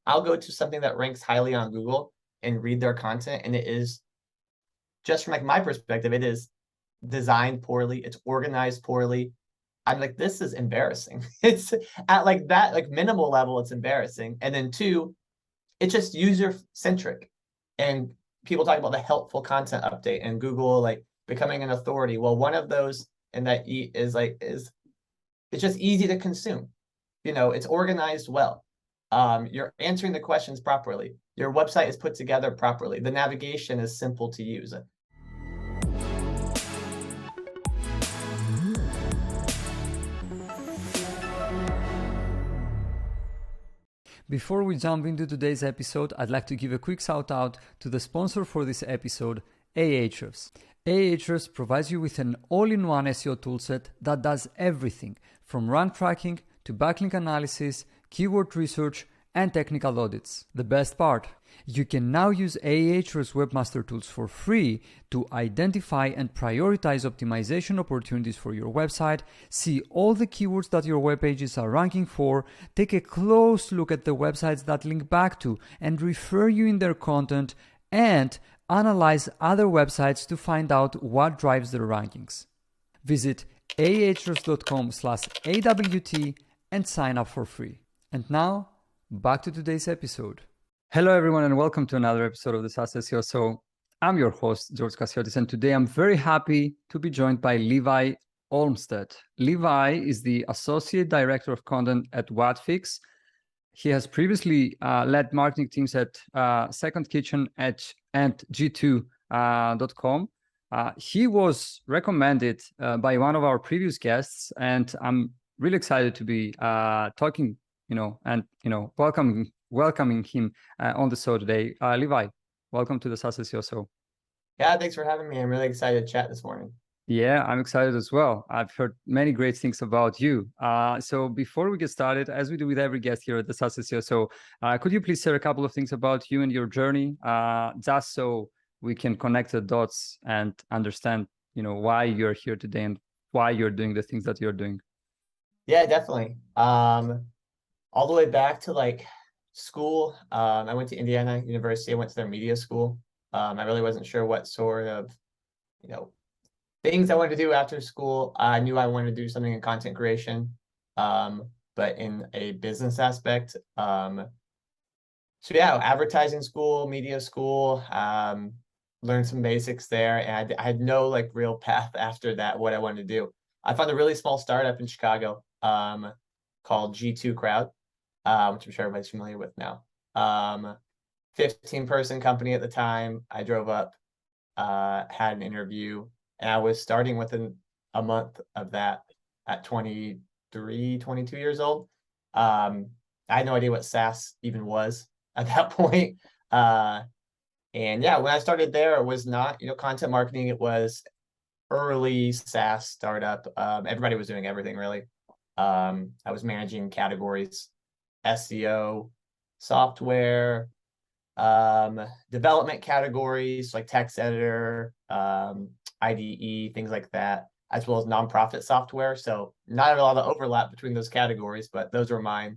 I'll go to something that ranks highly on Google and read their content, and it is, just from like my perspective, it is designed poorly, it's organized poorly. I'm like, this is embarrassing. It's at like that, like minimal level, it's embarrassing. And then two, it's just user centric. And people talk about the helpful content update and Google like becoming an authority. Well, one of those and that is it's just easy to consume. It's organized well. You're answering the questions properly. Your website is put together properly. The navigation is simple to use. Before we jump into today's episode, I'd like to give a quick shout out to the sponsor for this episode, Ahrefs. Ahrefs provides you with an all-in-one SEO toolset that does everything from rank tracking to backlink analysis, keyword research, and technical audits. The best part, you can now use Ahrefs Webmaster Tools for free to identify and prioritize optimization opportunities for your website, see all the keywords that your web pages are ranking for, take a close look at the websites that link back to and refer you in their content, and analyze other websites to find out what drives their rankings. Visit ahrefs.com/AWT and sign up for free. And now, back to today's episode. Hello, everyone, and welcome to another episode of the SaaS SEO Show. I'm your host, George Cassiotis, and today I'm very happy to be joined by Levi Olmstead. Levi is the Associate Director of Content at Whatfix. He has previously led marketing teams at Second Kitchen and G2.com. He was recommended by one of our previous guests, and I'm really excited to be talking welcoming him on the show today. Levi, welcome to the SaaS SEO Show. Yeah, thanks for having me. I'm really excited to chat this morning. Yeah, I'm excited as well. I've heard many great things about you. So before we get started, as we do with every guest here at the SaaS SEO Show, could you please share a couple of things about you and your journey, just so we can connect the dots and understand, why you're here today and why you're doing the things that you're doing? Yeah, definitely. All the way back to like school, I went to Indiana University. I went to their media school. I really wasn't sure what sort of, things I wanted to do after school. I knew I wanted to do something in content creation, but in a business aspect. So yeah, advertising school, media school, learned some basics there. And I had no like real path after that, what I wanted to do. I found a really small startup in Chicago called G2 Crowd, which I'm sure everybody's familiar with now. 15-person company at the time. I drove up, had an interview, and I was starting within a month of that at 23, 22 years old. I had no idea what SaaS even was at that point. And yeah, when I started there, it was not, content marketing. It was early SaaS startup. Everybody was doing everything really. I was managing categories, SEO, software, development categories like text editor, IDE, things like that, as well as nonprofit software. So not a lot of overlap between those categories, but those were mine.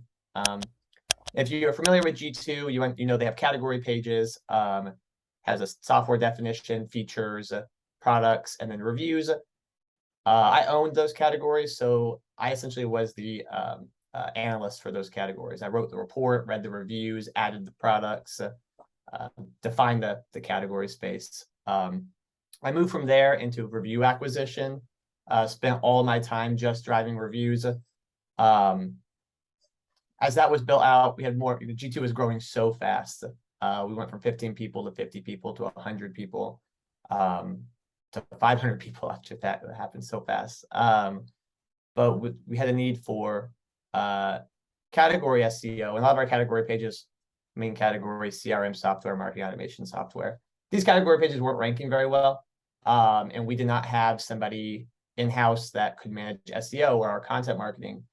If you're familiar with G2, they have category pages, has a software definition, features, products, and then reviews. I owned those categories, so I essentially was the analyst for those categories. I wrote the report, read the reviews, added the products, defined the category space. I moved from there into review acquisition, spent all my time just driving reviews. As that was built out, we had more. G2 was growing so fast. We went from 15 people to 50 people to 100 people. To 500 people after that. It happened so fast. But we had a need for category SEO, and a lot of our category pages, main category, CRM software, marketing automation software. These category pages weren't ranking very well, and we did not have somebody in-house that could manage SEO or our content marketing.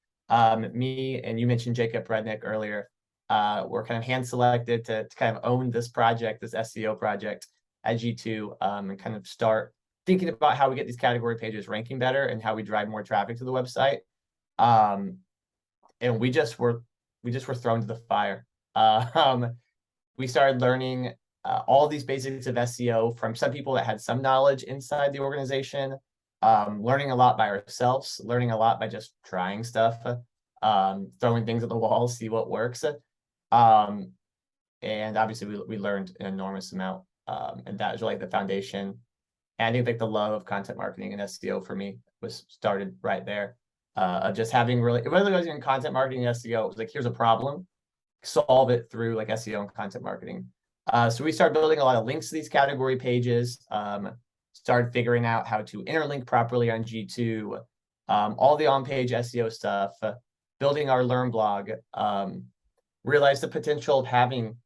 Me and you mentioned Jacob Rednick earlier. Were kind of hand-selected to kind of own this project, this SEO project at G2, and kind of start thinking about how we get these category pages ranking better and how we drive more traffic to the website. And we just were thrown to the fire. We started learning all these basics of SEO from some people that had some knowledge inside the organization, learning a lot by ourselves, learning a lot by just trying stuff, throwing things at the wall, see what works. And obviously we learned an enormous amount. And that was really the foundation. And I think like the love of content marketing and SEO for me was started right there. Of just having it really wasn't even content marketing and SEO. It was like, here's a problem, solve it through like SEO and content marketing. So we started building a lot of links to these category pages, started figuring out how to interlink properly on G2, all the on-page SEO stuff, building our Learn blog, realized the potential of having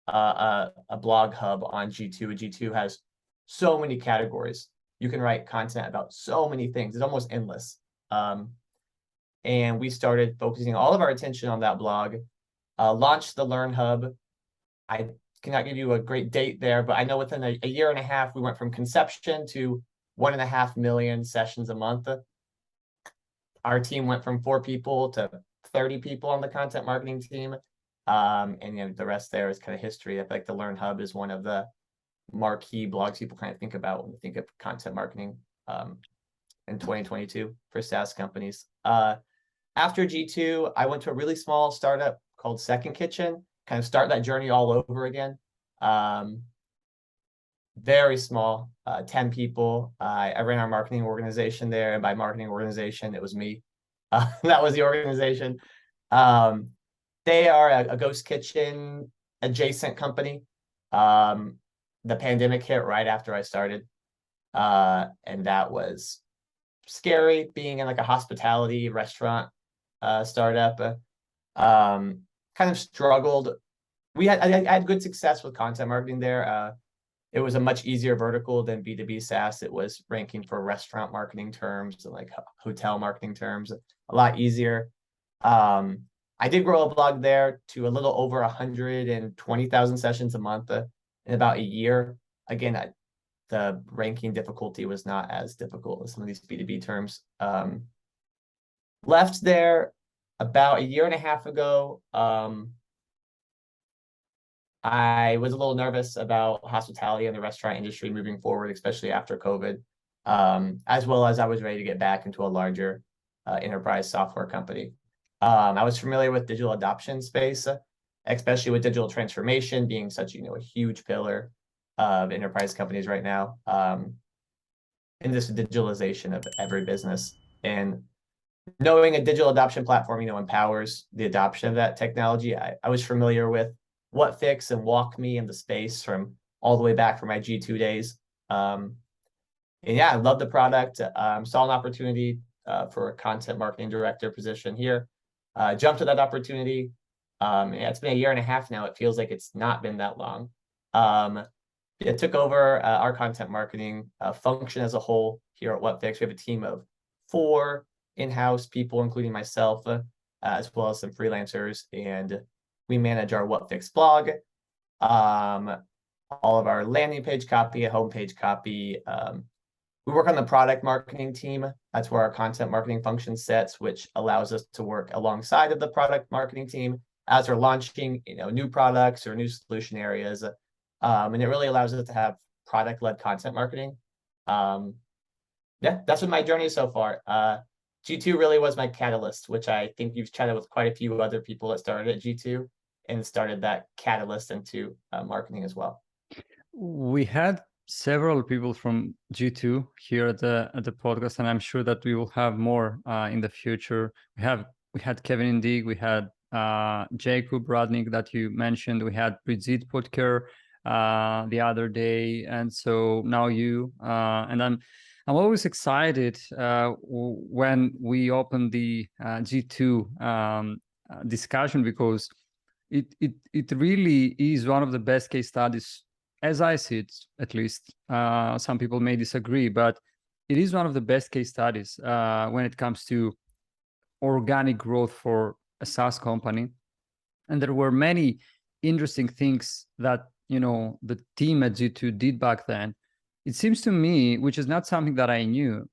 a blog hub on G2. G2 has so many categories. You can write content about so many things. It's almost endless. And we started focusing all of our attention on that blog, launched the Learn Hub. I cannot give you a great date there, but I know within a year and a half, we went from conception to 1.5 million sessions a month. Our team went from 4 people to 30 people on the content marketing team. And you know, the rest there is kind of history. I feel like the Learn Hub is one of the marquee blogs people kind of think about when they think of content marketing in 2022 for SaaS companies. After G2, I went to a really small startup called Second Kitchen, kind of start that journey all over again. Very small, 10 people. I ran our marketing organization there, and by marketing organization, it was me. That was the organization. They are a ghost kitchen adjacent company. The pandemic hit right after I started, and that was scary, being in like a hospitality restaurant startup. Kind of struggled. I had good success with content marketing there. It was a much easier vertical than B2B SaaS. It was ranking for restaurant marketing terms and like hotel marketing terms, a lot easier. I did grow a blog there to a little over 120,000 sessions a month in about a year. Again, the ranking difficulty was not as difficult as some of these B2B terms. Left there about a year and a half ago. I was a little nervous about hospitality and the restaurant industry moving forward, especially after COVID, as well as I was ready to get back into a larger enterprise software company. I was familiar with digital adoption space, especially with digital transformation being such a huge pillar of enterprise companies right now, in this digitalization of every business. And knowing a digital adoption platform, empowers the adoption of that technology. I was familiar with Whatfix and WalkMe in the space from all the way back from my G2 days. And yeah, I love the product. Saw an opportunity for a content marketing director position here. Jumped to that opportunity. Yeah, it's been a year and a half now. It feels like it's not been that long. It took over our content marketing function as a whole here at Whatfix. We have a team of 4 in-house people, including myself, as well as some freelancers, and we manage our Whatfix blog, all of our landing page copy, homepage copy. We work on the product marketing team. That's where our content marketing function sits, which allows us to work alongside of the product marketing team as we're launching, new products or new solution areas. And it really allows us to have product-led content marketing. Yeah, that's been my journey so far. G2 really was my catalyst, which I think you've chatted with quite a few other people that started at G2 and started that catalyst into marketing as well. We had several people from G2 here at the podcast, and I'm sure that we will have more in the future. We had Kevin Indig, we had Jacob Radnick that you mentioned, we had Brigitte Potker the other day, and so now you. And I'm always excited when we open the G2 discussion, because it really is one of the best case studies, as I see it, at least. Some people may disagree, but it is one of the best case studies when it comes to organic growth for a SaaS company. And there were many interesting things that the team at G2 did back then. It seems to me, which is not something that I knew,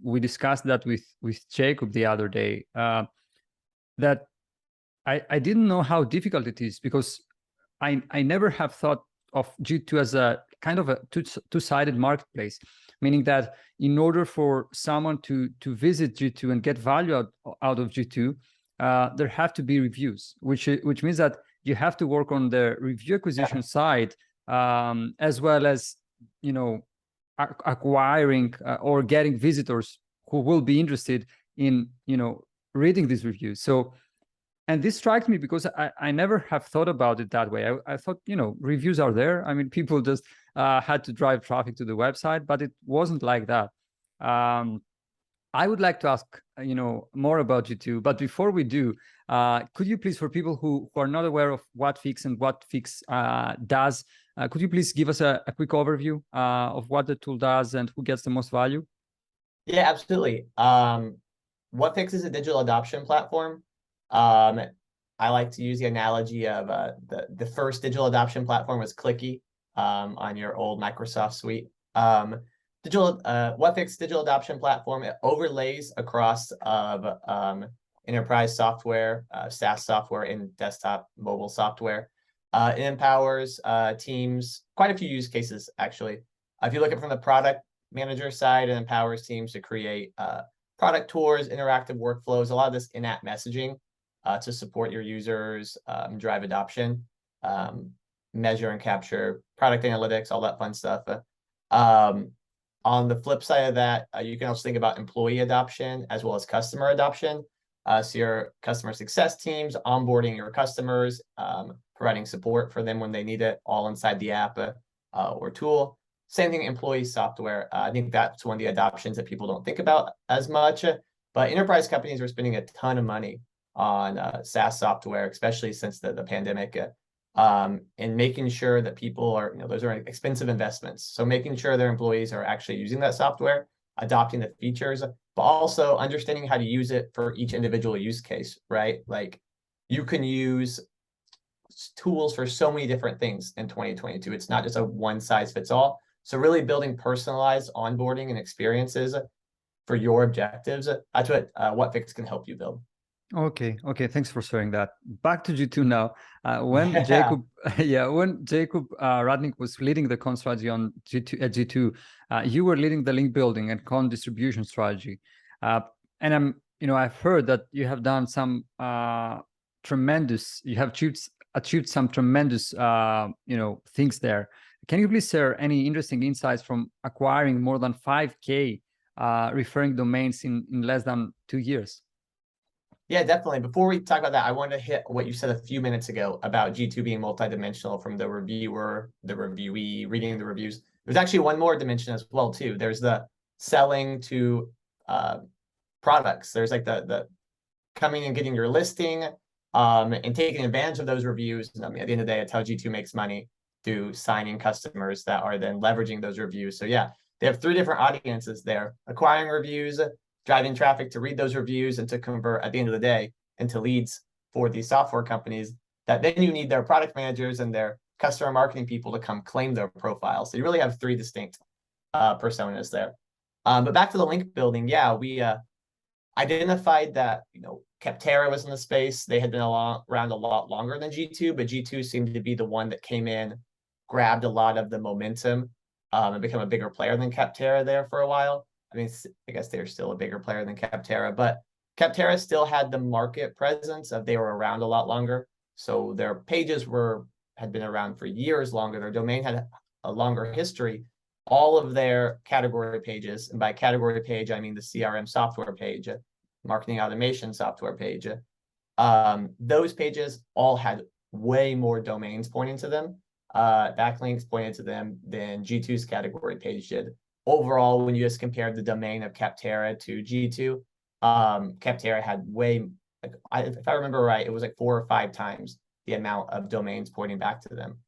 we discussed that with Jacob the other day, that I didn't know how difficult it is, because I never have thought of G2 as a kind of a two-sided marketplace, meaning that in order for someone to visit G2 and get value out of G2, there have to be reviews, which means that you have to work on the review acquisition side, as well as, you know, acquiring or getting visitors who will be interested in, you know, reading these reviews. So, and this strikes me because I never have thought about it that way. I thought, you know, reviews are there. I mean, people just had to drive traffic to the website, but it wasn't like that. I would like to ask, you know, more about G2, but before we do, could you please, for people who are not aware of Whatfix and Whatfix does, could you please give us a quick overview of what the tool does and who gets the most value? Yeah, absolutely. Whatfix is a digital adoption platform. I like to use the analogy of the first digital adoption platform was Clicky on your old Microsoft suite. Whatfix digital adoption platform, it overlays across of enterprise software, SaaS software, and desktop mobile software. It empowers teams, quite a few use cases actually. If you look at it from the product manager side, it empowers teams to create product tours, interactive workflows, a lot of this in-app messaging to support your users, drive adoption, measure and capture product analytics, all that fun stuff. On the flip side of that, you can also think about employee adoption as well as customer adoption. So your customer success teams onboarding your customers, providing support for them when they need it, all inside the app or tool. Same thing, employee software. I think that's one of the adoptions that people don't think about as much. But enterprise companies are spending a ton of money on SaaS software, especially since the pandemic, and making sure that people are, you know, those are expensive investments. So making sure their employees are actually using that software, adopting the features, but also understanding how to use it for each individual use case, right? Like you can use tools for so many different things in 2022. It's not just a one size fits all. So really building personalized onboarding and experiences for your objectives, that's what Whatfix can help you build. Okay, thanks for sharing that. Back to G2 now. When Yeah. Jacob, when Jacob Radnick was leading the con strategy on G2 at G2, you were leading the link building and con distribution strategy. And I've heard that you have done some you have achieved some tremendous, things there. Can you please share any interesting insights from acquiring more than 5K referring domains in less than 2 years? Yeah, definitely. Before we talk about that, I wanted to hit what you said a few minutes ago about G2 being multidimensional, from the reviewer, the reviewee, reading the reviews. There's actually one more dimension as well, too. There's the selling to products. There's like the coming and getting your listing and taking advantage of those reviews. I mean, at the end of the day, it's how G2 makes money, through signing customers that are then leveraging those reviews. So yeah, they have 3 different audiences there: acquiring reviews, driving traffic to read those reviews and to convert at the end of the day into leads for these software companies, that then you need their product managers and their customer marketing people to come claim their profile. So you really have 3 distinct personas there. But back to the link building, yeah, we identified that, Capterra was in the space. They had been around a lot longer than G2, but G2 seemed to be the one that came in, grabbed a lot of the momentum, and become a bigger player than Capterra there for a while. I mean, I guess they're still a bigger player than Capterra, but Capterra still had the market presence of they were around a lot longer. So their pages had been around for years longer. Their domain had a longer history. All of their category pages, and by category page, I mean the CRM software page, marketing automation software page, those pages all had way more domains pointing to them, backlinks pointed to them, than G2's category page did. Overall, when you just compared the domain of Capterra to G2, Capterra had if I remember right, it was like 4 or 5 times the amount of domains pointing back to them.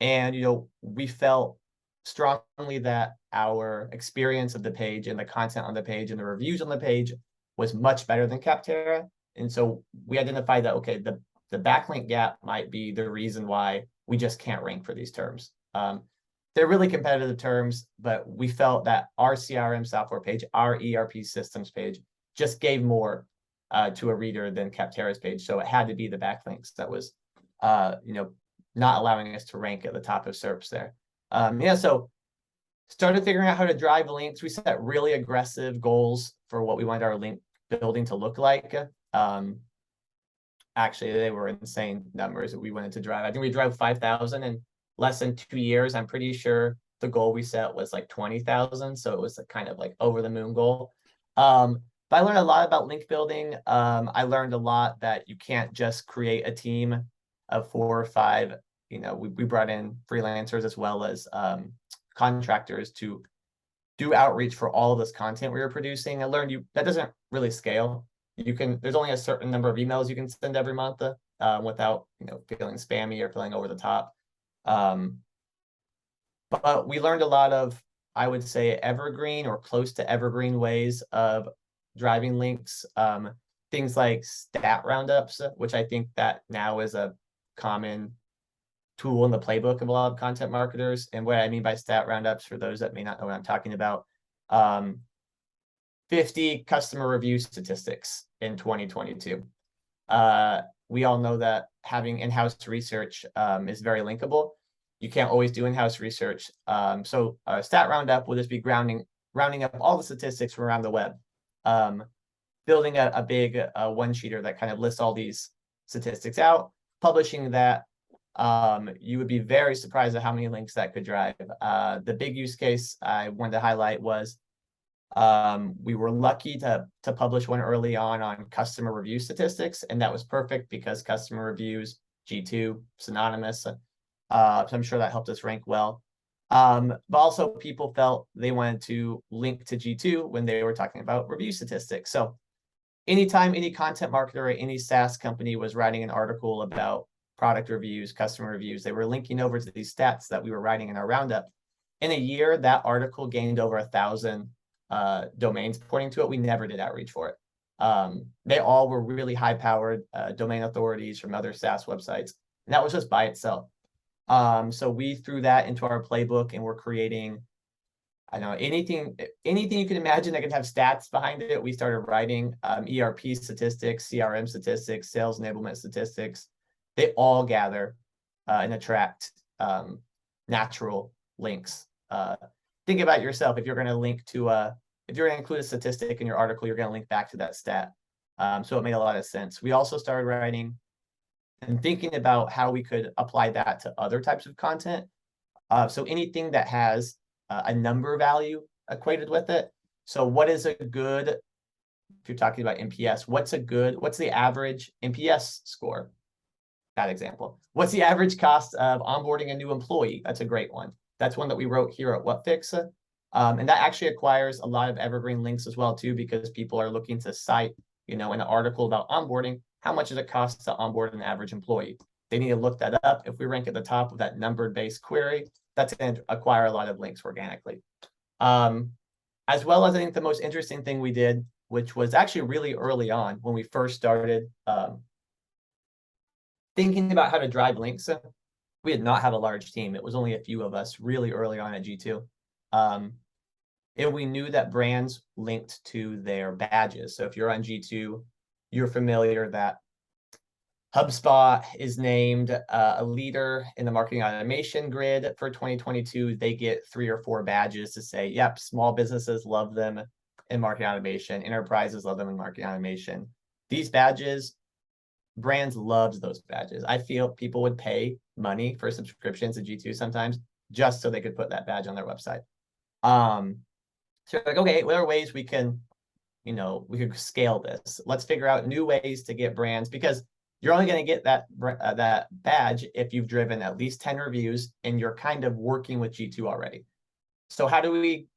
And we felt strongly that our experience of the page and the content on the page and the reviews on the page was much better than Capterra. And so we identified that, okay, the backlink gap might be the reason why we just can't rank for these terms. They're really competitive terms, but we felt that our CRM software page, our ERP systems page, just gave more to a reader than Capterra's page. So it had to be the backlinks that was, not allowing us to rank at the top of SERPs there. So started figuring out how to drive links. We set really aggressive goals for what we wanted our link building to look like. Actually, they were insane numbers that we wanted to drive. I think we drove 5,000 in less than 2 years. I'm pretty sure the goal we set was like 20,000. So it was a kind of like over the moon goal. But I learned a lot about link building. I learned a lot that you can't just create a team of 4 or 5. We brought in freelancers as well as contractors to do outreach for all of this content we were producing. I learned that doesn't really scale. There's only a certain number of emails you can send every month without feeling spammy or feeling over the top. But we learned a lot of, I would say, evergreen or close to evergreen ways of driving links. Things like stat roundups, which I think that now is a common tool in the playbook of a lot of content marketers. And what I mean by stat roundups, for those that may not know what I'm talking about, 50 customer review statistics in 2022. We all know that having in-house research is very linkable. You can't always do in-house research. So a stat roundup will just be rounding up all the statistics from around the web. Building a big one-sheeter that kind of lists all these statistics out, publishing that. You would be very surprised at how many links that could drive. The big use case I wanted to highlight was we were lucky to publish one early on customer review statistics, and that was perfect because customer reviews, G2, synonymous. So I'm sure that helped us rank well. But also people felt they wanted to link to G2 when they were talking about review statistics. So anytime any content marketer or any SaaS company was writing an article about product reviews, customer reviews, they were linking over to these stats that we were writing in our roundup. In a year, that article gained over 1,000 domains pointing to it. We never did outreach for it. They all were really high-powered domain authorities from other SaaS websites, and that was just by itself. So we threw that into our playbook, and we're creating, I don't know, anything you can imagine that can have stats behind it. We started writing ERP statistics, CRM statistics, sales enablement statistics. They all gather and attract natural links. Think about yourself. If you're going to link to if you're going to include a statistic in your article, you're going to link back to that stat. So it made a lot of sense. We also started writing and thinking about how we could apply that to other types of content. So anything that has a number value equated with it. So what is a good, if you're talking about NPS, what's the average NPS score? That example. What's the average cost of onboarding a new employee? That's a great one. That's one that we wrote here at Whatfix. And that actually acquires a lot of evergreen links as well, too, because people are looking to cite, an article about onboarding. How much does it cost to onboard an average employee? They need to look that up. If we rank at the top of that number-based query, that's going to acquire a lot of links organically. As well as I think the most interesting thing we did, which was actually really early on when we first started thinking about how to drive links. We did not have a large team. It was only a few of us really early on at G2. And we knew that brands linked to their badges. So if you're on G2, you're familiar that HubSpot is named a leader in the marketing automation grid for 2022. They get 3 or 4 badges to say, yep, small businesses love them in marketing automation. Enterprises love them in marketing automation. These badges, brands loved those badges. I feel people would pay money for subscriptions to G2 sometimes just so they could put that badge on their website. So like, okay, what are ways we can, we could scale this? Let's figure out new ways to get brands, because you're only going to get that badge if you've driven at least 10 reviews and you're kind of working with G2 already. So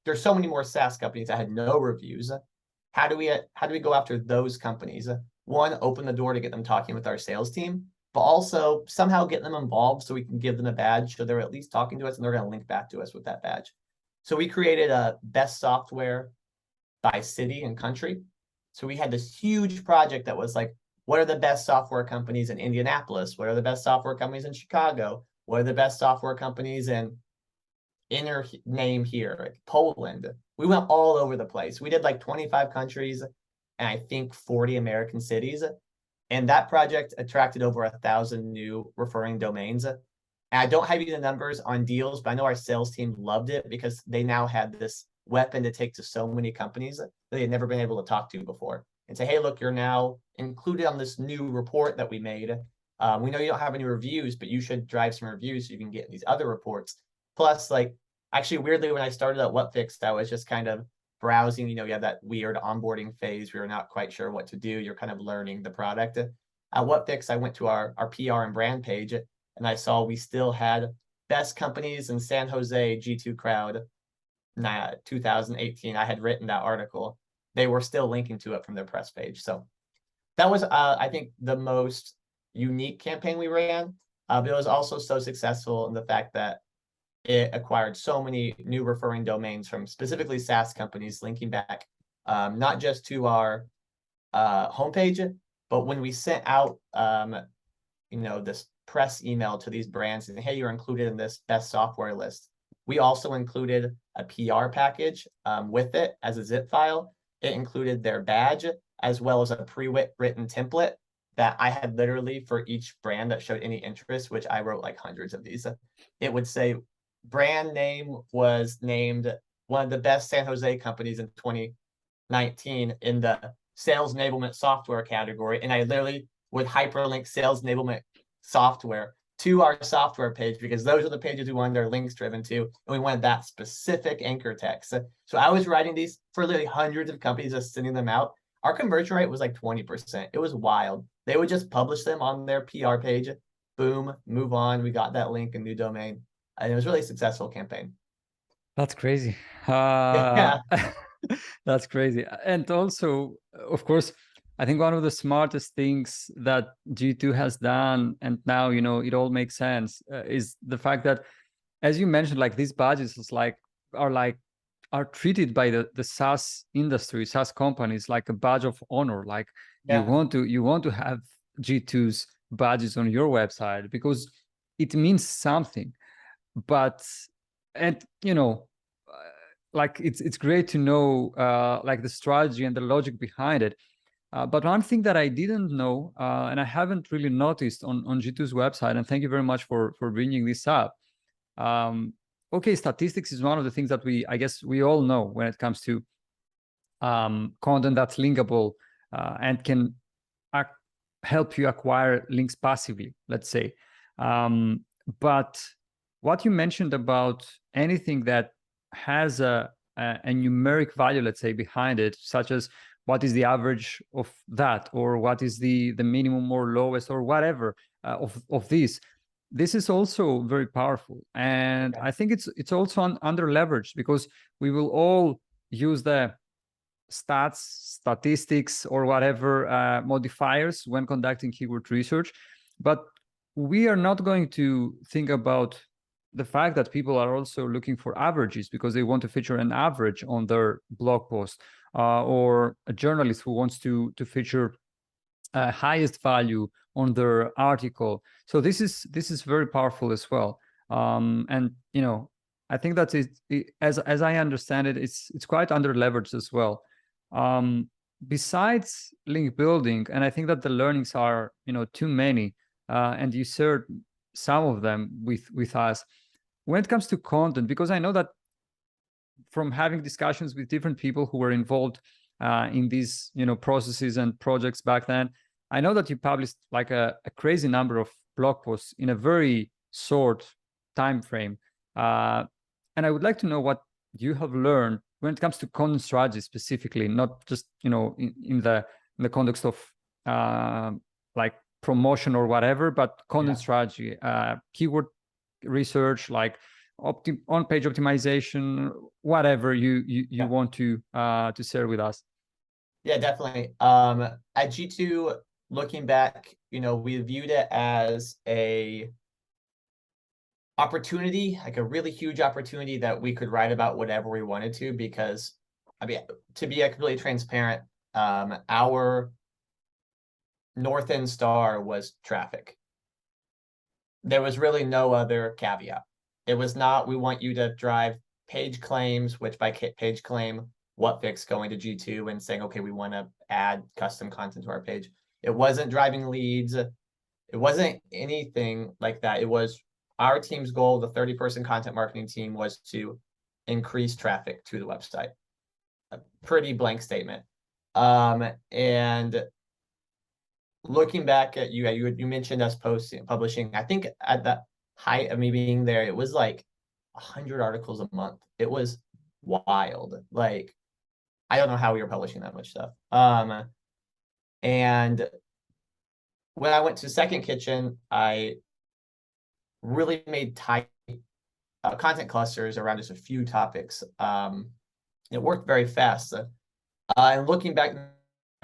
there's so many more SaaS companies that had no reviews. How do we go after those companies? One, open the door to get them talking with our sales team, but also somehow get them involved so we can give them a badge so they're at least talking to us and they're going to link back to us with that badge. So we created a best software by city and country. So we had this huge project that was like, what are the best software companies in Indianapolis? What are the best software companies in Chicago? What are the best software companies in inner name here, like Poland? We went all over the place. We did like 25 countries. and I think 40 American cities. And that project attracted over 1,000 new referring domains. And I don't have any numbers on deals, but I know our sales team loved it because they now had this weapon to take to so many companies that they had never been able to talk to before and say, hey, look, you're now included on this new report that we made. We know you don't have any reviews, but you should drive some reviews so you can get these other reports. Plus, like, actually, weirdly, when I started at Whatfix, I was just kind of browsing. You have that weird onboarding phase where you're not quite sure what to do. You're kind of learning the product. At Whatfix, I went to our PR and brand page, and I saw we still had best companies in San Jose G2 crowd 2018. I had written that article. They were still linking to it from their press page. So that was, I think, the most unique campaign we ran. But it was also so successful in the fact that it acquired so many new referring domains from specifically SaaS companies linking back, not just to our homepage, but when we sent out, this press email to these brands saying, hey, you're included in this best software list. We also included a PR package with it as a zip file. It included their badge as well as a pre-written template that I had literally for each brand that showed any interest, which I wrote like hundreds of these. It would say brand name was named one of the best San Jose companies in 2019 in the sales enablement software category. And I literally would hyperlink sales enablement software to our software page because those are the pages we wanted our links driven to. And we wanted that specific anchor text. So I was writing these for literally hundreds of companies, just sending them out. Our conversion rate was like 20%. It was wild. They would just publish them on their PR page. Boom, move on. We got that link, a new domain. And it was really a successful campaign. That's crazy. Yeah. That's crazy. And also, of course, I think one of the smartest things that G2 has done, and now, it all makes sense, is the fact that, as you mentioned, like these badges are treated by the SaaS industry, SaaS companies, like a badge of honor. Like you want to have G2's badges on your website because it means something. But like it's great to know like the strategy and the logic behind it. But one thing that I didn't know, and I haven't really noticed on G2's website, and thank you very much for bringing this up. Okay, statistics is one of the things that I guess we all know when it comes to content that's linkable and can help you acquire links passively, let's say. But what you mentioned about anything that has a numeric value, let's say, behind it, such as what is the average of that, or what is the minimum or lowest or whatever of these. This is also very powerful, and I think it's also under leveraged because we will all use the statistics or whatever modifiers when conducting keyword research, but we are not going to think about the fact that people are also looking for averages because they want to feature an average on their blog post, or a journalist who wants to feature highest value on their article. So this is very powerful as well. And I think that as I understand it, it's quite under leveraged as well. Besides link building, and I think that the learnings are too many, and you shared some of them with us when it comes to content, because I know that from having discussions with different people who were involved in these processes and projects back then, I know that you published like a crazy number of blog posts in a very short time frame, and I would like to know what you have learned when it comes to content strategy specifically, not just in the context of like promotion or whatever, but content strategy, keyword research, like on-page optimization, whatever you want to share with us. Yeah, definitely. At G2, looking back, we viewed it as a opportunity, like a really huge opportunity that we could write about whatever we wanted to, because to be completely transparent, our North End star was traffic. There was really no other caveat. It was not, we want you to drive page claims, which by page claim, Whatfix going to G2 and saying, okay, we want to add custom content to our page. It wasn't driving leads. It wasn't anything like that. It was our team's goal, the 30-person content marketing team, was to increase traffic to the website. A pretty blank statement. And looking back at you mentioned us publishing. I think at the height of me being there, it was like 100 articles a month. It was wild. Like, I don't know how we were publishing that much stuff. And when I went to Second Kitchen, I really made tight content clusters around just a few topics. It worked very fast. And looking back,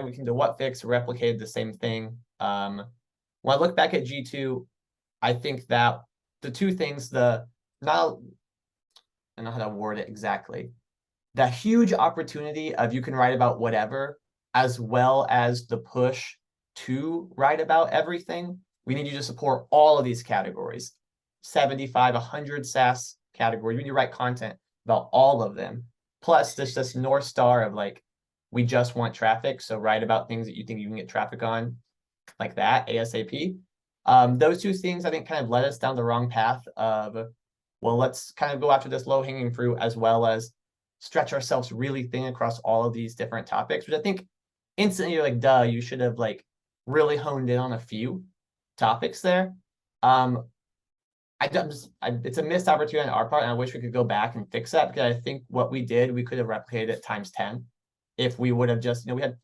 we came to Whatfix, replicated the same thing. When I look back at G2, I think that the two things, I don't know how to word it exactly, the huge opportunity of you can write about whatever, as well as the push to write about everything. We need you to support all of these categories, 75, 100 SaaS categories. We need to write content about all of them. Plus this North Star of like, we just want traffic. So write about things that you think you can get traffic on, like that, ASAP. Those two things, I think, kind of led us down the wrong path of, well, let's kind of go after this low-hanging fruit as well as stretch ourselves really thin across all of these different topics, which I think instantly you're like, duh, you should have like really honed in on a few topics there. It's a missed opportunity on our part, and I wish we could go back and fix that, because I think what we did, we could have replicated it times 10 if we would have just, we had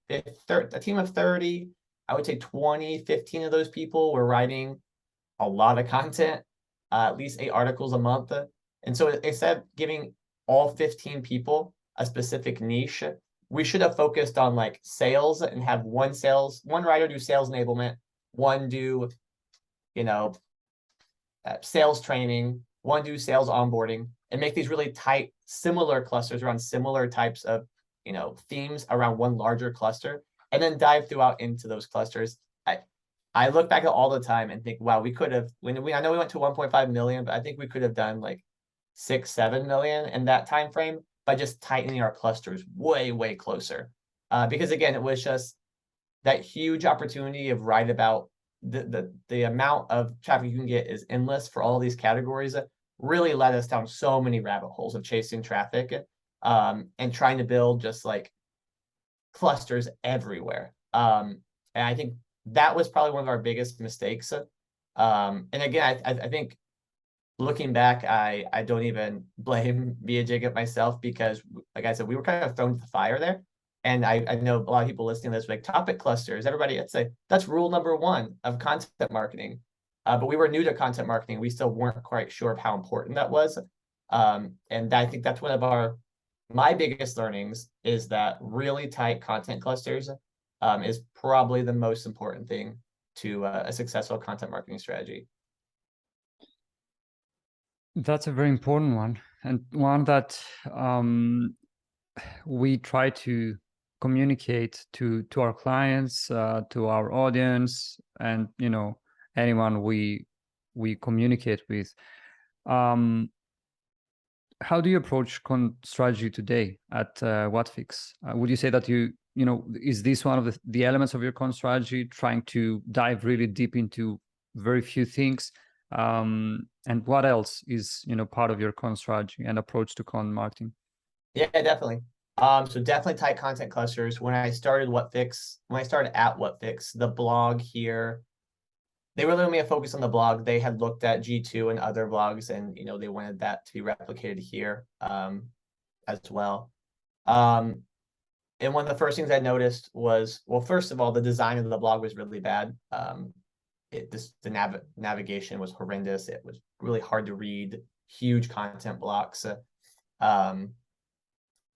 a team of 30. I would say 20, 15 of those people were writing a lot of content, at least 8 articles a month. And so instead of giving all 15 people a specific niche, we should have focused on like sales and have one writer do sales enablement, one do, sales training, one do sales onboarding, and make these really tight, similar clusters around similar types of, themes around one larger cluster, and then dive throughout into those clusters. I look back at all the time and think, wow, we could have, I know we went to 1.5 million, but I think we could have done like 6-7 million in that time frame by just tightening our clusters way, way closer. Because again, it was just that huge opportunity of write about the amount of traffic you can get is endless for all these categories. Really led us down so many rabbit holes of chasing traffic, and trying to build just like clusters everywhere. And I think that was probably one of our biggest mistakes. And again, I think looking back, I don't even blame Via Jacob myself, because like I said, we were kind of thrown to the fire there. And I know a lot of people listening to this, like topic clusters, everybody, I'd say that's rule number 1 of content marketing. But we were new to content marketing. We still weren't quite sure of how important that was. And I think that's one of my biggest learnings, is that really tight content clusters is probably the most important thing to a successful content marketing strategy. That's a very important one, and one that we try to communicate to our clients, to our audience, and anyone we communicate with. How do you approach strategy today at Whatfix? Would you say that is this one of the elements of your strategy, trying to dive really deep into very few things? And what else is part of your strategy and approach to content marketing? Yeah, definitely. So definitely tight content clusters. When I started at Whatfix, the blog here, they really wanted me to focus on the blog. They had looked at G2 and other blogs, and they wanted that to be replicated here as well. And one of the first things I noticed was, well, first of all, the design of the blog was really bad. The navigation was horrendous. It was really hard to read, huge content blocks.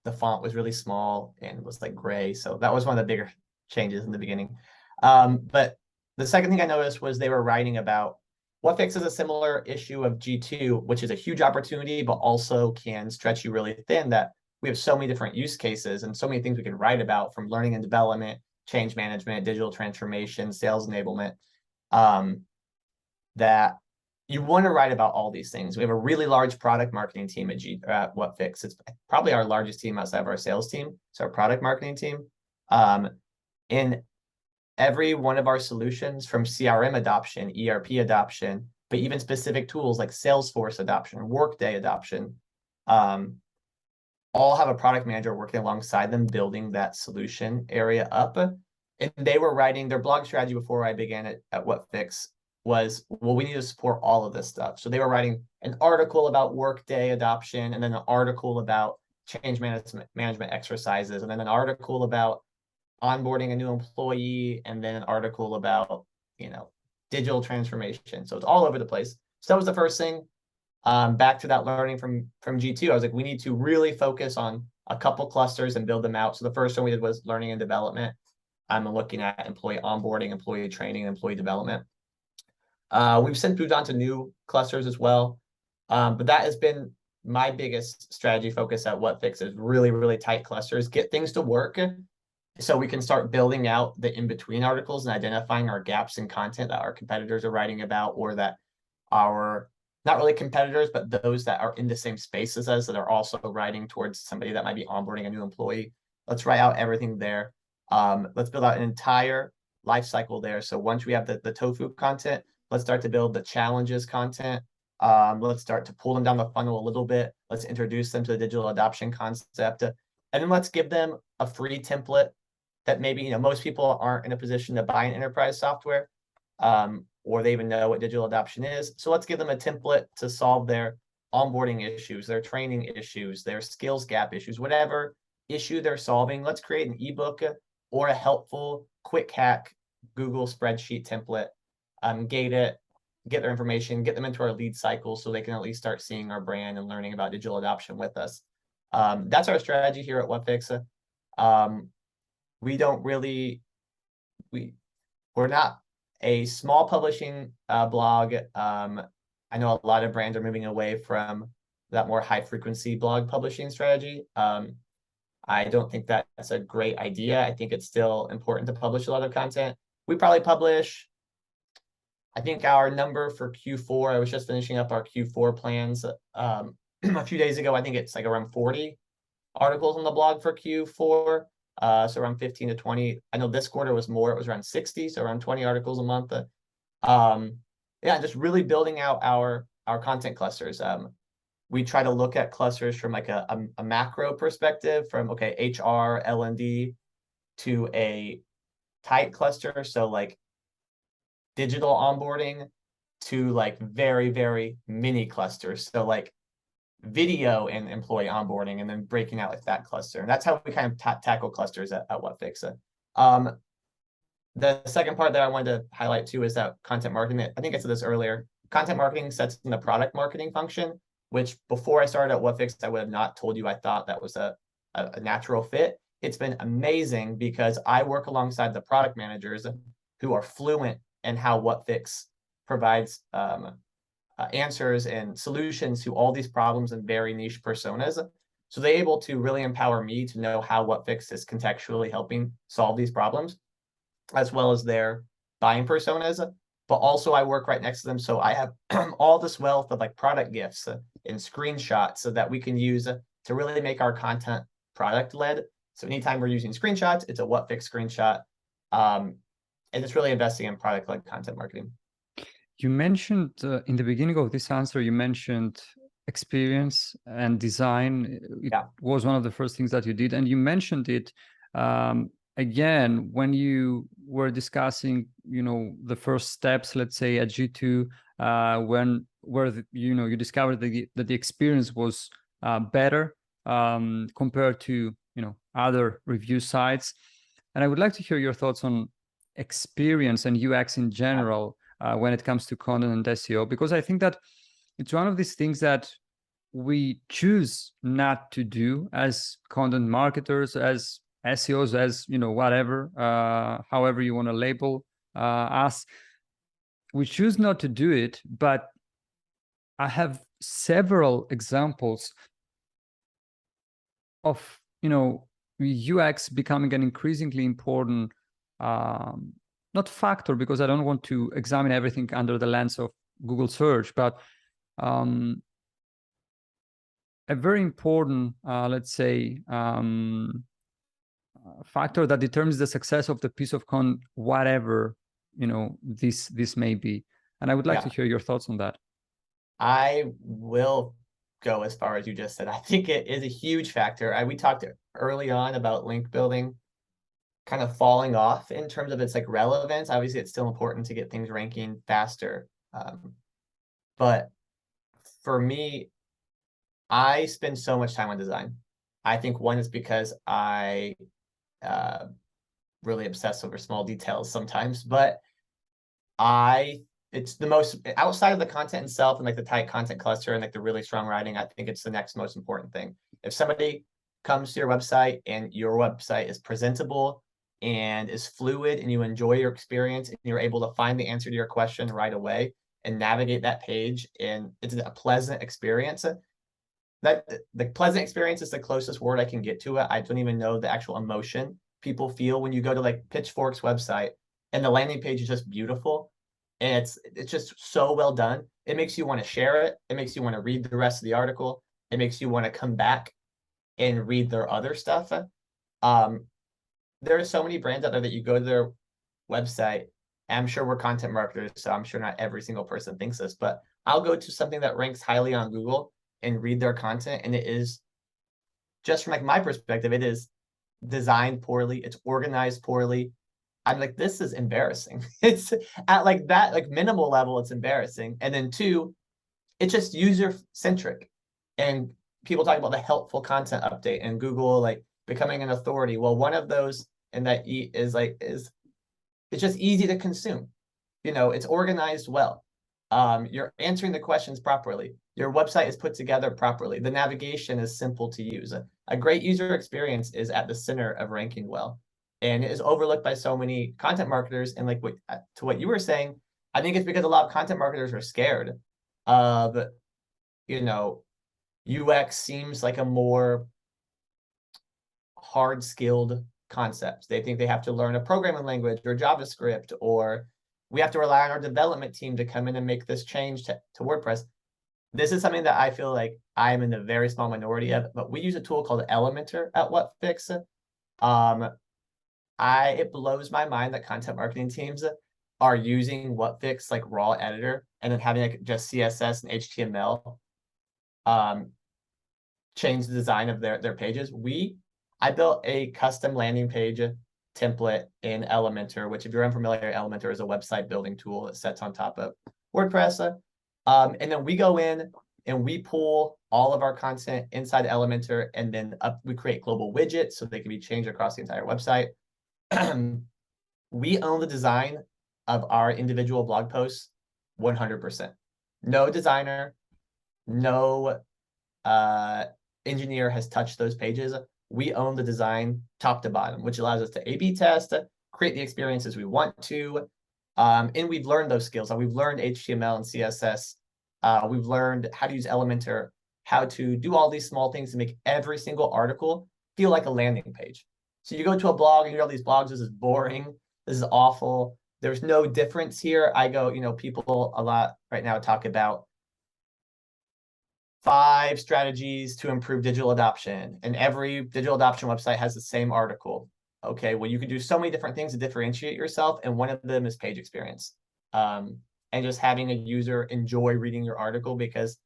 The font was really small and was like gray. So that was one of the bigger changes in the beginning. But the second thing I noticed was they were writing about Whatfix is a similar issue of G2, which is a huge opportunity, but also can stretch you really thin, that we have so many different use cases and so many things we can write about, from learning and development, change management, digital transformation, sales enablement, that you want to write about all these things. We have a really large product marketing team at Whatfix. It's probably our largest team outside of our sales team. It's our product marketing team. In every one of our solutions, from CRM adoption, ERP adoption, but even specific tools like Salesforce adoption, Workday adoption, all have a product manager working alongside them, building that solution area up. And they were writing their blog strategy before I began at Whatfix was, well, we need to support all of this stuff. So they were writing an article about Workday adoption, and then an article about change management exercises, and then an article about onboarding a new employee, and then an article about, digital transformation. So it's all over the place. So that was the first thing. Back to that learning from G2, I was like, we need to really focus on a couple clusters and build them out. So the first one we did was learning and development. I'm looking at employee onboarding, employee training, and employee development. We've since moved on to new clusters as well. But that has been my biggest strategy focus at Whatfix, is really, really tight clusters, get things to work so we can start building out the in-between articles and identifying our gaps in content that our competitors are writing about, or that our, not really competitors, but those that are in the same space as us that are also writing towards somebody that might be onboarding a new employee. Let's write out everything there. Let's build out an entire life cycle there. So once we have the tofu content, let's start to build the challenges content. Let's start to pull them down the funnel a little bit. Let's introduce them to the digital adoption concept. And then let's give them a free template that maybe, most people aren't in a position to buy an enterprise software, or they even know what digital adoption is. So let's give them a template to solve their onboarding issues, their training issues, their skills gap issues, whatever issue they're solving. Let's create an ebook or a helpful quick hack Google spreadsheet template, gate it, get their information, get them into our lead cycle so they can at least start seeing our brand and learning about digital adoption with us. That's our strategy here at Whatfix. We don't really, we're not a small publishing blog. I know a lot of brands are moving away from that more high frequency blog publishing strategy. I don't think that's a great idea. I think it's still important to publish a lot of content. We probably publish, I think our number for Q4, I was just finishing up our Q4 plans a few days ago. I think it's like around 40 articles on the blog for Q4. So around 15 to 20. I know this quarter was more, it was around 60, so around 20 articles a month. Yeah, just really building out our content clusters. We try to look at clusters from like a macro perspective, from HR, L&D, to a tight cluster. So like digital onboarding, to like very, very mini clusters. So like video and employee onboarding, and then breaking out like that cluster. And that's how we kind of tackle clusters at Whatfix. The second part that I wanted to highlight too is that content marketing. I think I said this earlier. Content marketing sets in the product marketing function, which before I started at Whatfix, I would have not told you I thought that was a natural fit. It's been amazing because I work alongside the product managers who are fluent in how Whatfix provides answers and solutions to all these problems and very niche personas. So they're able to really empower me to know how Whatfix is contextually helping solve these problems, as well as their buying personas. But also I work right next to them. So I have all this wealth of like product gifts and screenshots so that we can use to really make our content product led. So anytime we're using screenshots, it's a Whatfix screenshot. And it's really investing in product led content marketing. You mentioned in the beginning of this answer, you mentioned experience and design. It was one of the first things that you did. And you mentioned it again when you were discussing, the first steps, let's say at G2, you discovered that the experience was better compared to, other review sites. And I would like to hear your thoughts on experience and UX in general. When it comes to content and SEO, because I think that it's one of these things that we choose not to do as content marketers, as SEOs, as whatever, however you want to label us. We choose not to do it, but I have several examples of UX becoming an increasingly important not factor, because I don't want to examine everything under the lens of Google search, but a very important, let's say, factor that determines the success of the piece of content, whatever, you know, this may be. And I would like to hear your thoughts on that. I will go as far as you just said. I think it is a huge factor. We talked early on about link building kind of falling off in terms of its like relevance. Obviously, it's still important to get things ranking faster. But for me, I spend so much time on design. I think one is because I really obsess over small details sometimes, but it's the most outside of the content itself and like the tight content cluster and like the really strong writing. I think it's the next most important thing. If somebody comes to your website and your website is presentable and is fluid and you enjoy your experience and you're able to find the answer to your question right away and navigate that page and it's a pleasant experience, that the pleasant experience is the closest word I can get to it. I don't even know the actual emotion people feel when you go to like Pitchfork's website and the landing page is just beautiful and it's just so well done. It makes you want to share it. It makes you want to read the rest of the article. It makes you want to come back and read their other stuff. There are so many brands out there that you go to their website. I'm sure we're content marketers, so I'm sure not every single person thinks this, but I'll go to something that ranks highly on Google and read their content, and it is, just from like my perspective, it is designed poorly, it's organized poorly. I'm like, this is embarrassing. It's at like that like minimal level, it's embarrassing. And then two, it's just user centric. And people talk about the helpful content update and Google like becoming an authority. Well, one of those and that is it's just easy to consume. You know, it's organized well. You're answering the questions properly. Your website is put together properly. The navigation is simple to use. A great user experience is at the center of ranking well, and it is overlooked by so many content marketers. And like to what you were saying, I think it's because a lot of content marketers are scared of, you know, UX seems like a more hard-skilled concept. They think they have to learn a programming language or JavaScript, or we have to rely on our development team to come in and make this change to WordPress. This is something that I feel like I'm in a very small minority of, but we use a tool called Elementor at Whatfix. It blows my mind that content marketing teams are using Whatfix like raw editor and then having like just CSS and HTML change the design of their pages. I built a custom landing page template in Elementor, which if you're unfamiliar, Elementor is a website building tool that sits on top of WordPress. And then we go in and we pull all of our content inside Elementor, and then we create global widgets so they can be changed across the entire website. We own the design of our individual blog posts 100%. No designer, no engineer has touched those pages. We own the design top to bottom, which allows us to A/B test, create the experiences we want to. And we've learned those skills. We've learned HTML and CSS. We've learned how to use Elementor, how to do all these small things to make every single article feel like a landing page. So you go to a blog and you read all these blogs, this is boring, this is awful. There's no difference here. I go, people a lot right now talk about 5 strategies to improve digital adoption, and every digital adoption website has the same article. Okay, well, you can do so many different things to differentiate yourself, and one of them is page experience. And just having a user enjoy reading your article because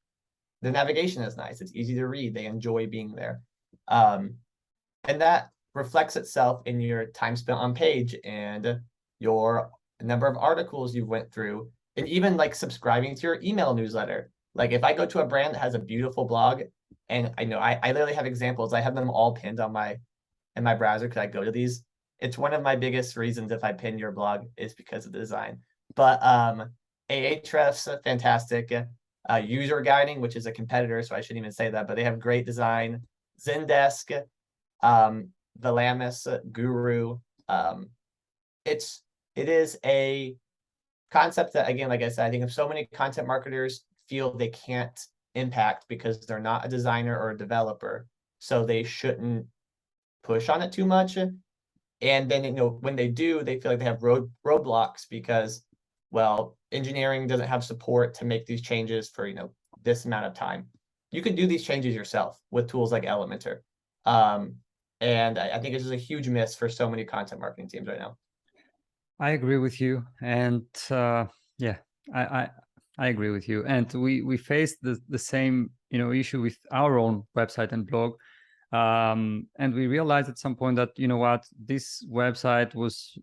the navigation is nice, it's easy to read, they enjoy being there. And that reflects itself in your time spent on page and your number of articles you went through, and even like subscribing to your email newsletter. Like if I go to a brand that has a beautiful blog, and I literally have examples, I have them all pinned on in my browser because I go to these. It's one of my biggest reasons if I pin your blog is because of the design. But Ahrefs, fantastic. User Guiding, which is a competitor, so I shouldn't even say that, but they have great design. Zendesk, Valamis, Guru. It is a concept that, again, like I said, I think if so many content marketers feel they can't impact because they're not a designer or a developer, so they shouldn't push on it too much. And then, when they do, they feel like they have roadblocks because, well, engineering doesn't have support to make these changes for, this amount of time. You can do these changes yourself with tools like Elementor. And I think it's just a huge miss for so many content marketing teams right now. I agree with you, and yeah, I, I I agree with you. And we faced the same issue with our own website and blog, and we realized at some point that what, this website was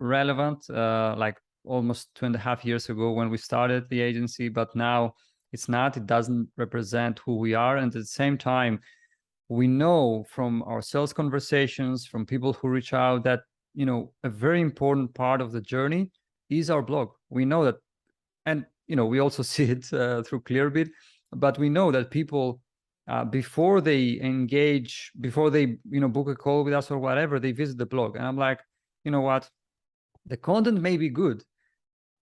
relevant like almost 2.5 years ago when we started the agency, but now it's not. It doesn't represent who we are, and at the same time, we know from our sales conversations, from people who reach out, that a very important part of the journey is our blog. We know that, and we also see it through Clearbit, but we know that people before they engage, before they book a call with us or whatever, they visit the blog. And I'm like, you know what, the content may be good,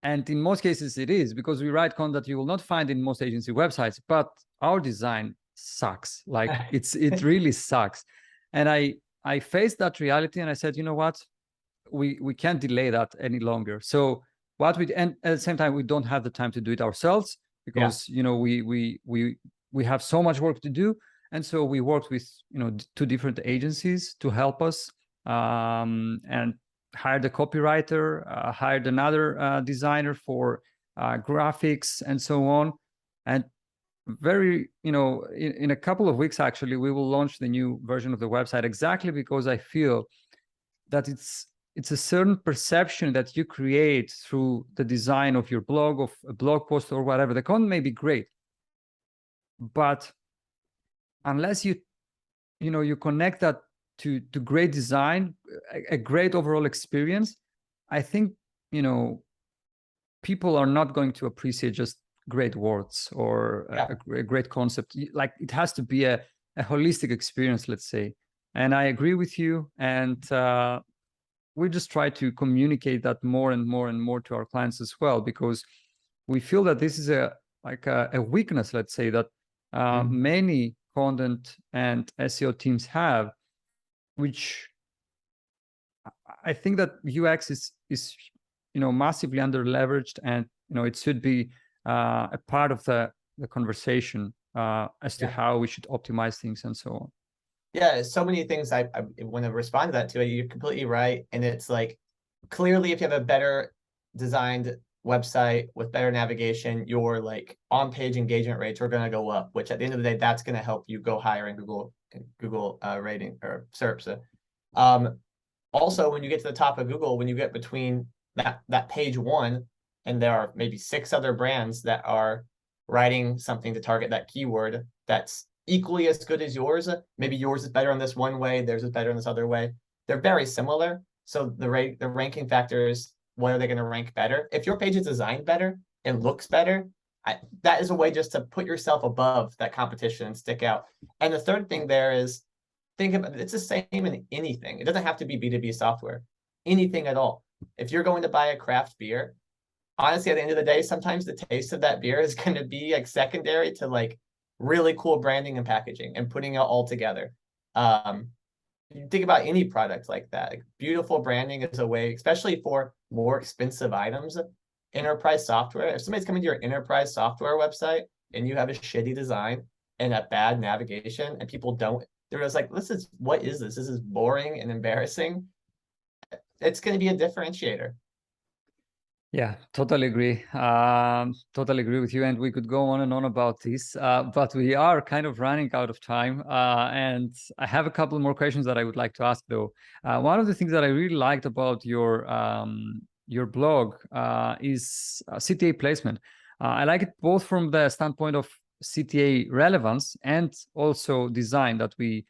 and in most cases it is, because we write content you will not find in most agency websites, but our design sucks. Like it really sucks. And I faced that reality, and I said, you know what, we can't delay that any longer. So what we, and at the same time, we don't have the time to do it ourselves, because we have so much work to do. And so we worked with 2 different agencies to help us, and hired a copywriter, hired another designer for graphics, and so on. And very, in a couple of weeks, actually, we will launch the new version of the website, exactly because I feel that it's a certain perception that you create through the design of your blog, of a blog post or whatever. The content may be great, but unless you connect that to great design, a great overall experience, I think people are not going to appreciate just great words or a great concept. Like, it has to be a holistic experience, let's say. And I agree with you. And we just try to communicate that more and more and more to our clients as well, because we feel that this is a weakness, let's say, that many content and SEO teams have, which I think that UX is massively under leveraged, and it should be a part of the conversation as to how we should optimize things and so on. Yeah, so many things I want to respond to that too. You're completely right. And it's like, clearly, if you have a better designed website with better navigation, your like on-page engagement rates are going to go up, which at the end of the day, that's going to help you go higher in Google rating or SERPs. Also, when you get to the top of Google, when you get between that page 1, and there are maybe 6 other brands that are writing something to target that keyword that's equally as good as yours. Maybe yours is better in this one way, theirs is better in this other way. They're very similar. So the ranking factors, what are they going to rank better? If your page is designed better and looks better, that is a way just to put yourself above that competition and stick out. And the third thing there is, think about it, it's the same in anything. It doesn't have to be B2B software, anything at all. If you're going to buy a craft beer, honestly, at the end of the day, sometimes the taste of that beer is going to be like secondary to like really cool branding and packaging and putting it all together. You think about any product like that. Like, beautiful branding is a way, especially for more expensive items. Enterprise software, if somebody's coming to your enterprise software website and you have a shitty design and a bad navigation, and people don't, they're just like, what is this? This is boring and embarrassing. It's going to be a differentiator. Yeah, totally agree. Totally agree with you. And we could go on and on about this, but we are kind of running out of time. And I have a couple more questions that I would like to ask, though. One of the things that I really liked about your blog is CTA placement. I like it both from the standpoint of CTA relevance and also design that we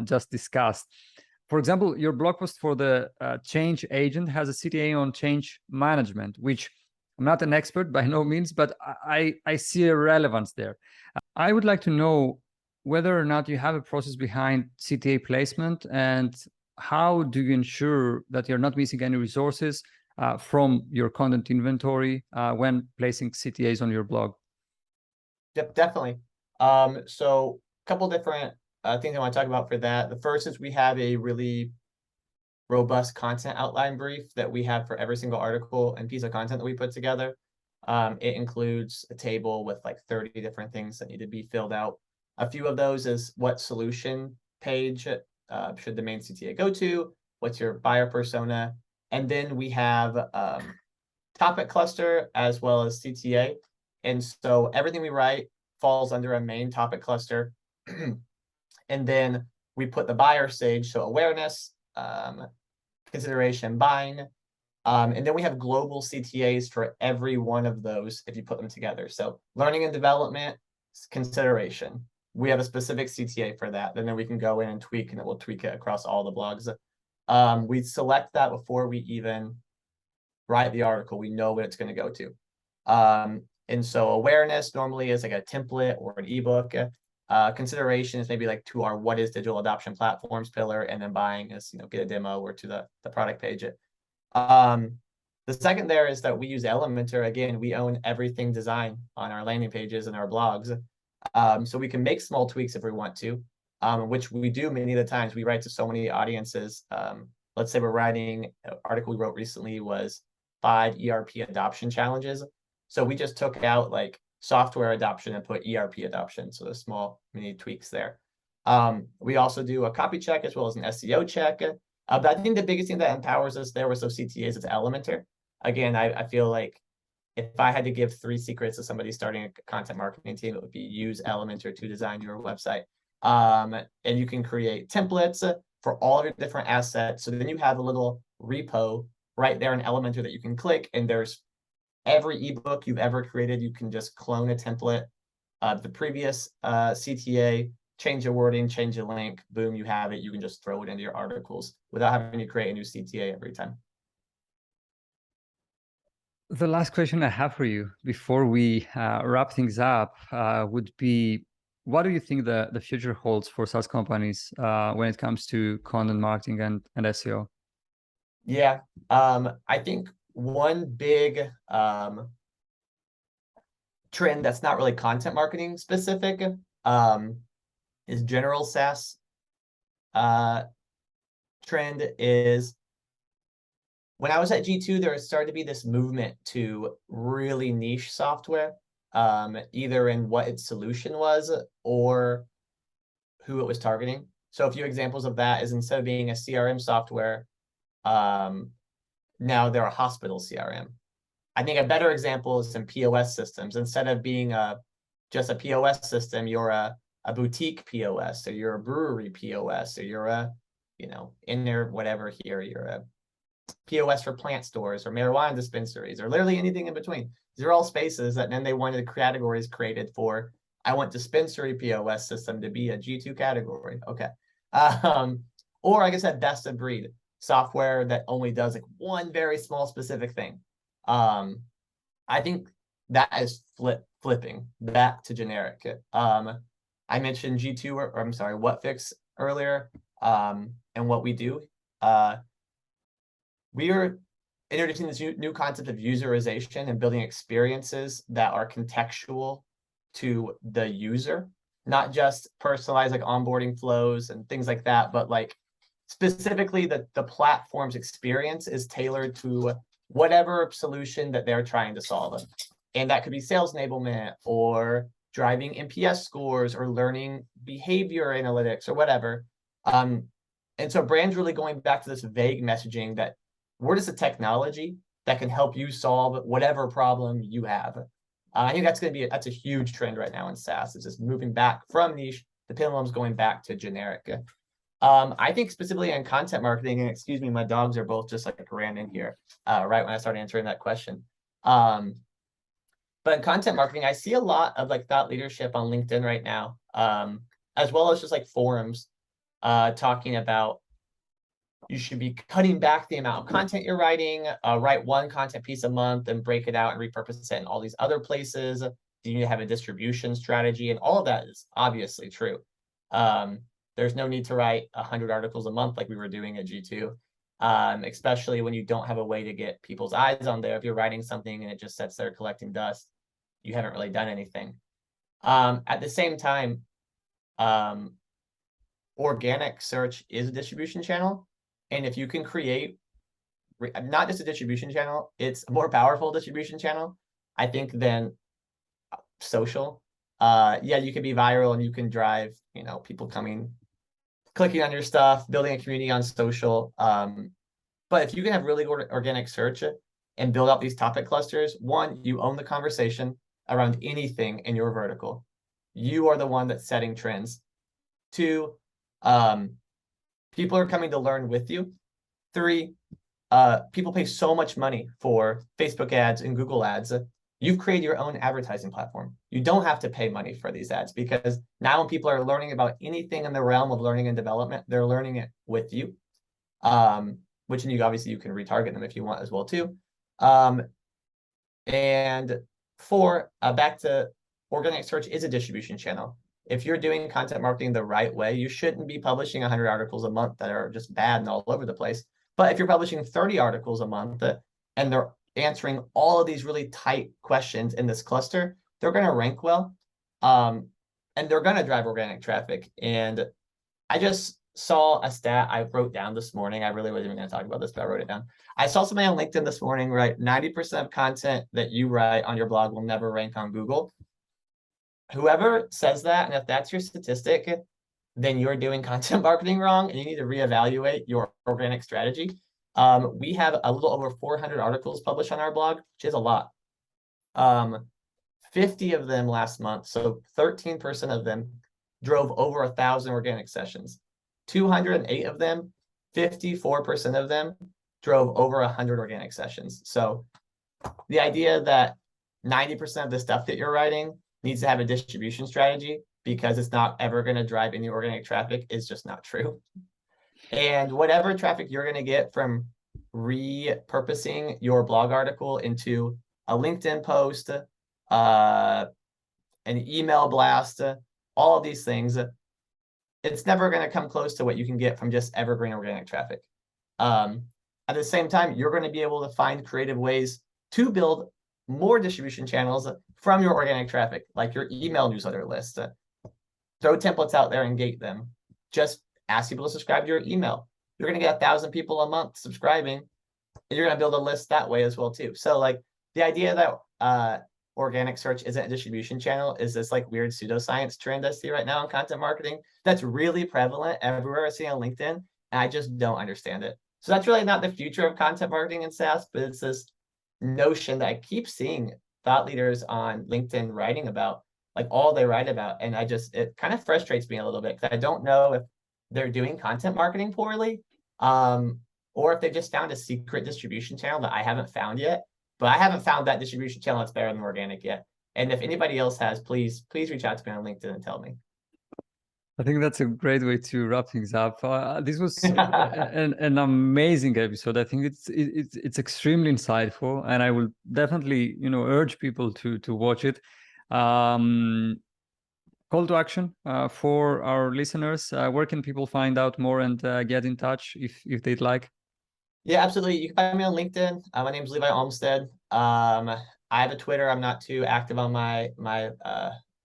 just discussed. For example, your blog post for the change agent has a CTA on change management, which I'm not an expert by no means, but I see a relevance there. I would like to know whether or not you have a process behind CTA placement, and how do you ensure that you're not missing any resources from your content inventory when placing CTAs on your blog? Yep, definitely. So a couple different things I want to talk about for that. The first is we have a really robust content outline brief that we have for every single article and piece of content that we put together. It includes a table with like 30 different things that need to be filled out. A few of those is what solution page should the main CTA go to? What's your buyer persona? And then we have topic cluster as well as CTA. And so everything we write falls under a main topic cluster. And then we put the buyer stage, so awareness, consideration, buying. And then we have global CTAs for every one of those if you put them together. So learning and development, consideration. We have a specific CTA for that. And then we can go in and tweak, and it will tweak it across all the blogs. We select that before we even write the article. We know what it's going to go to. And so awareness normally is like a template or an ebook. Consideration is maybe like to our what is digital adoption platforms pillar, and then buying is, get a demo or to the product page. The second there is that we use Elementor. Again, we own everything design on our landing pages and our blogs. So we can make small tweaks if we want to, which we do many of the times. We write to so many audiences. Let's say we're writing, an article we wrote recently was 5 ERP adoption challenges. So we just took out like software adoption and put ERP adoption. So the small mini tweaks there. We also do a copy check as well as an SEO check. But I think the biggest thing that empowers us there with those CTAs is Elementor. Again, I feel like if I had to give 3 secrets to somebody starting a content marketing team, it would be use Elementor to design your website. And you can create templates for all of your different assets. So then you have a little repo right there in Elementor that you can click, and there's every ebook you've ever created. You can just clone a template of the previous CTA, change the wording, change the link, boom, you have it. You can just throw it into your articles without having to create a new CTA every time. The last question I have for you before we wrap things up would be, what do you think the future holds for SaaS companies when it comes to content marketing and SEO? Yeah, I think one big trend that's not really content marketing specific is general SaaS trend is, when I was at G2, there started to be this movement to really niche software, either in what its solution was or who it was targeting. So a few examples of that is, instead of being a CRM software, now they're a hospital CRM. I think a better example is some POS systems. Instead of being just a POS system, you're a boutique POS, or you're a brewery POS, or you're a, in there, whatever here, you're a POS for plant stores or marijuana dispensaries or literally anything in between. These are all spaces that then they wanted categories created for. I want dispensary POS system to be a G2 category. Okay. Or like I said, best of breed software that only does like one very small specific thing. I think that is flipping back to generic. I mentioned G2 or I'm sorry, Whatfix earlier, and what we do. We are introducing this new concept of userization and building experiences that are contextual to the user, not just personalized like onboarding flows and things like that, but like specifically the platform's experience is tailored to whatever solution that they're trying to solve. And that could be sales enablement or driving NPS scores or learning behavior analytics or whatever. And so brands really going back to this vague messaging that we're just a technology that can help you solve whatever problem you have. I think that's a huge trend right now in SaaS. It's just moving back from niche. The pendulum's going back to generic. I think specifically in content marketing, and excuse me, my dogs are both just like ran in here right when I started answering that question. But in content marketing, I see a lot of like thought leadership on LinkedIn right now, as well as just like forums talking about you should be cutting back the amount of content you're writing, write one content piece a month and break it out and repurpose it in all these other places. You need to have a distribution strategy, and all of that is obviously true. There's no need to write 100 articles a month like we were doing at G2, especially when you don't have a way to get people's eyes on there. If you're writing something and it just sits there collecting dust, you haven't really done anything. At the same time, organic search is a distribution channel. And if you can create not just a distribution channel, it's a more powerful distribution channel, I think, than social. Yeah, you can be viral and you can drive, people coming clicking on your stuff, building a community on social. But if you can have really good organic search and build out these topic clusters, one, you own the conversation around anything in your vertical. You are the one that's setting trends. Two, people are coming to learn with you. Three, people pay so much money for Facebook ads and Google ads. You've created your own advertising platform. You don't have to pay money for these ads, because now when people are learning about anything in the realm of learning and development, they're learning it with you. Which obviously you can retarget them if you want as well too. And four, back to organic search is a distribution channel. If you're doing content marketing the right way, you shouldn't be publishing 100 articles a month that are just bad and all over the place. But if you're publishing 30 articles a month and they're answering all of these really tight questions in this cluster, they're going to rank well, and they're going to drive organic traffic. And I just saw a stat I wrote down this morning. I really wasn't even going to talk about this, but I wrote it down. I saw somebody on LinkedIn this morning, right? 90% of content that you write on your blog will never rank on Google. Whoever says that, and if that's your statistic, then you're doing content marketing wrong and you need to reevaluate your organic strategy. We have a little over 400 articles published on our blog, which is a lot. 50 of them last month, so 13% of them drove over 1,000 organic sessions. 208 of them, 54% of them drove over 100 organic sessions. So the idea that 90% of the stuff that you're writing needs to have a distribution strategy because it's not ever going to drive any organic traffic is just not true. And whatever traffic you're going to get from repurposing your blog article into a LinkedIn post, an email blast, all of these things, it's never going to come close to what you can get from just evergreen organic traffic. At the same time, you're going to be able to find creative ways to build more distribution channels from your organic traffic, like your email newsletter list. Throw templates out there and gate them. Just ask people to subscribe to your email. You're going to get 1,000 people a month subscribing, and you're going to build a list that way as well too. So like the idea that organic search isn't a distribution channel is this like weird pseudoscience trend I see right now in content marketing that's really prevalent everywhere I see on LinkedIn, and I just don't understand it. So that's really not the future of content marketing and SaaS, but it's this notion that I keep seeing thought leaders on LinkedIn writing about, like all they write about. And it kind of frustrates me a little bit because I don't know if they're doing content marketing poorly, or if they just found a secret distribution channel that I haven't found yet. But I haven't found that distribution channel that's better than organic yet. And if anybody else has, please reach out to me on LinkedIn and tell me. I think that's a great way to wrap things up. This was an amazing episode. I think it's extremely insightful, and I will definitely urge people to watch it. Call to action for our listeners. Where can people find out more and get in touch if they'd like? Yeah, absolutely. You can find me on LinkedIn. My name is Levi Olmstead. I have a Twitter. I'm not too active on my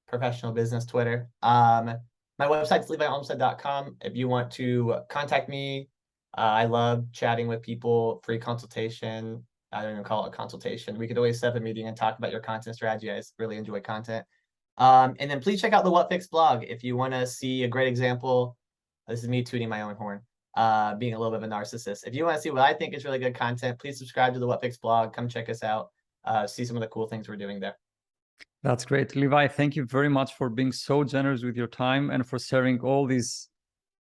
professional business Twitter. My website's leviolmstead.com. If you want to contact me, I love chatting with people, free consultation. I don't even call it a consultation. We could always set up a meeting and talk about your content strategy. I really enjoy content. And then please check out the Whatfix blog if you want to see a great example. This is me tooting my own horn, being a little bit of a narcissist. If you want to see what I think is really good content, please subscribe to the Whatfix blog. Come check us out. See some of the cool things we're doing there. That's great. Levi, thank you very much for being so generous with your time and for sharing all this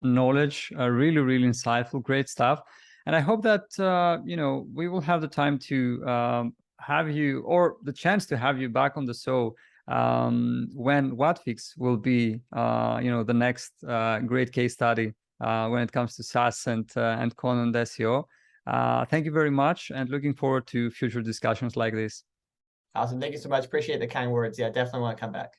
knowledge. Really, really insightful, great stuff. And I hope that, we will have the time to have you, or the chance to have you back on the show when Whatfix will be, the next great case study when it comes to SaaS and content SEO. Thank you very much, and looking forward to future discussions like this. Awesome. Thank you so much. Appreciate the kind words. Yeah, definitely want to come back.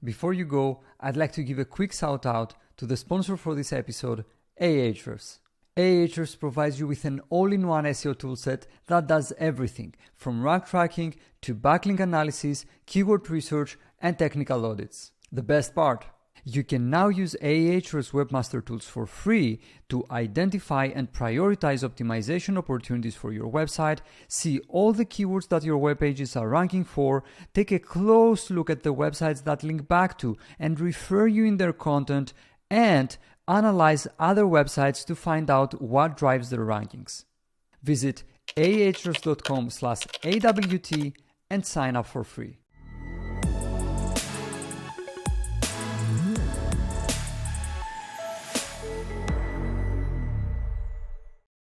Before you go, I'd like to give a quick shout out to the sponsor for this episode, Ahrefs. Ahrefs provides you with an all-in-one SEO toolset that does everything from rank tracking to backlink analysis, keyword research, and technical audits. The best part, you can now use Ahrefs Webmaster Tools for free to identify and prioritize optimization opportunities for your website, see all the keywords that your web pages are ranking for, take a close look at the websites that link back to and refer you in their content, and analyze other websites to find out what drives their rankings. Visit ahrefs.com/AWT and sign up for free.